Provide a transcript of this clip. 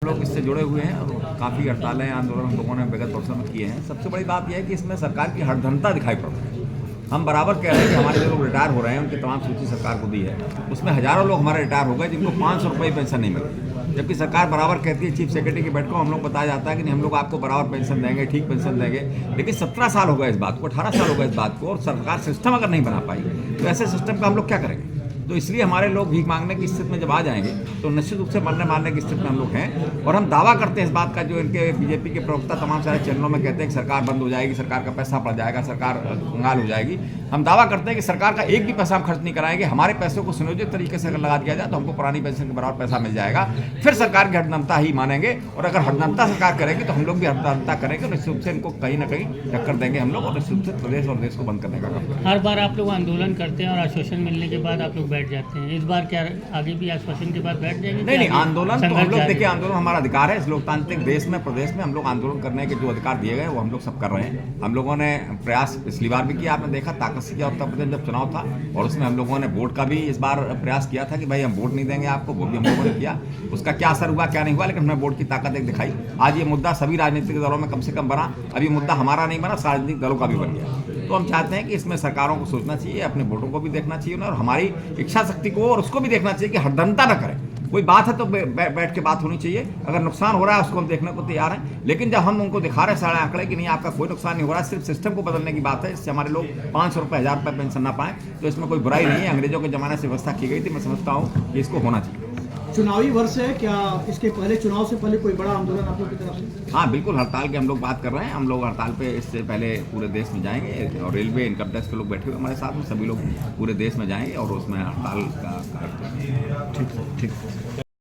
लोग इससे जुड़े हुए हैं और काफ़ी हड़तालें आंदोलन हम लोगों ने विगत वर्षों में किए हैं। सबसे बड़ी बात यह है कि इसमें सरकार की हठधर्मिता दिखाई पड़ रही है। हम बराबर कह रहे हैं कि हमारे जो लोग रिटायर हो रहे हैं उनकी तमाम सूची सरकार को दी है, उसमें हज़ारों लोग हमारे रिटायर हो गए जिनको 500 रुपये पेंशन नहीं मिल रही, जबकि सरकार बराबर कहती है, चीफ सेक्रेटरी की बैठकों हम लोग बताया जाता है कि नहीं हम लोग आपको बराबर पेंशन देंगे, ठीक पेंशन देंगे। लेकिन 17 साल हो गए इस बात को, 18 साल हो गए इस बात को, और सरकार सिस्टम अगर नहीं बना पाई तो ऐसे सिस्टम का हम लोग क्या करेंगे। तो इसलिए हमारे लोग भीख मांगने की स्थिति में जब आ जाएंगे तो निश्चित रूप से मरने मारने की स्थिति में हम लोग हैं। और हम दावा करते हैं इस बात का, जो इनके बीजेपी के प्रवक्ता तमाम सारे चैनलों में कहते हैं कि सरकार बंद हो जाएगी, सरकार का पैसा पड़ जाएगा, सरकार कंगाल हो जाएगी। हम दावा करते हैं कि सरकार का एक भी पैसा हम खर्च नहीं कराएंगे। हमारे पैसों को सुनियोजित तरीके से अगर लगा दिया जाए तो हमको पुरानी पेंशन के बराबर पैसा मिल जाएगा। फिर सरकार की हठधर्मिता ही मानेंगे, और अगर हठधर्मिता सरकार करेगी तो हम लोग भी हठधर्मिता करेंगे। निश्चित रूप से इनको कहीं ना कहीं टक्कर देंगे हम लोग, और निश्चित रूप से प्रदेश और देश को बंद करने का काम करेंगे। हर बार आप लोग आंदोलन करते हैं और आश्वासन मिलने के बाद आप लोग बैठ जाते हैं, इस बार क्या आगे भी आश्वासन के बाद बैठ जाएंगे? नहीं, आंदोलन तो हम लोग देखिए, आंदोलन हमारा अधिकार है। इस लोकतांत्रिक देश में, प्रदेश में हम लोग आंदोलन करने के जो अधिकार दिए गए वो हम लोग सब कर रहे हैं। हम लोगों ने प्रयास पिछली बार भी किया, आपने देखा ताकत से किया उत्तर प्रदेश जब चुनाव था, और उसमें हम लोगों ने वोट का भी इस बार प्रयास किया था कि भाई हम वोट नहीं देंगे आपको, वो भी हम लोगों ने किया। उसका क्या असर हुआ क्या नहीं हुआ, लेकिन हमने वोट की ताकत एक दिखाई। आज ये मुद्दा सभी राजनीतिक दलों में कम से कम बना, अभी मुद्दा हमारा नहीं बना, राजनीतिक दलों का भी बन गया। तो हम चाहते हैं कि इसमें सरकारों को सोचना चाहिए, अपने वोटों को भी देखना चाहिए और हमारी इच्छा शक्ति को और उसको भी देखना चाहिए कि हठधर्मिता न करें। कोई बात है तो बैठ के बात होनी चाहिए, अगर नुकसान हो रहा है उसको हम देखने को तैयार हैं। लेकिन जब हम उनको दिखा रहे हैं सारे आंकड़े कि नहीं आपका कोई नुकसान नहीं हो रहा, सिर्फ सिस्टम को बदलने की बात है, इससे हमारे लोग 500 रुपये 1000 रुपये पेंशन ना पाएं, तो इसमें कोई बुराई नहीं है। अंग्रेजों के ज़माने से व्यवस्था की गई थी, मैं समझता हूँ कि इसको होना चाहिए। चुनावी वर्ष है, क्या इसके पहले चुनाव से पहले कोई बड़ा आंदोलन आप लोग की तरफ से? हाँ बिल्कुल, हड़ताल की हम लोग बात कर रहे हैं। हम लोग हड़ताल पे इससे पहले पूरे देश में जाएंगे, और रेलवे इनकम टैक्स के लोग बैठे हुए हमारे साथ में, सभी लोग पूरे देश में जाएंगे और उसमें हड़ताल का कार्य करेंगे। ठीक है।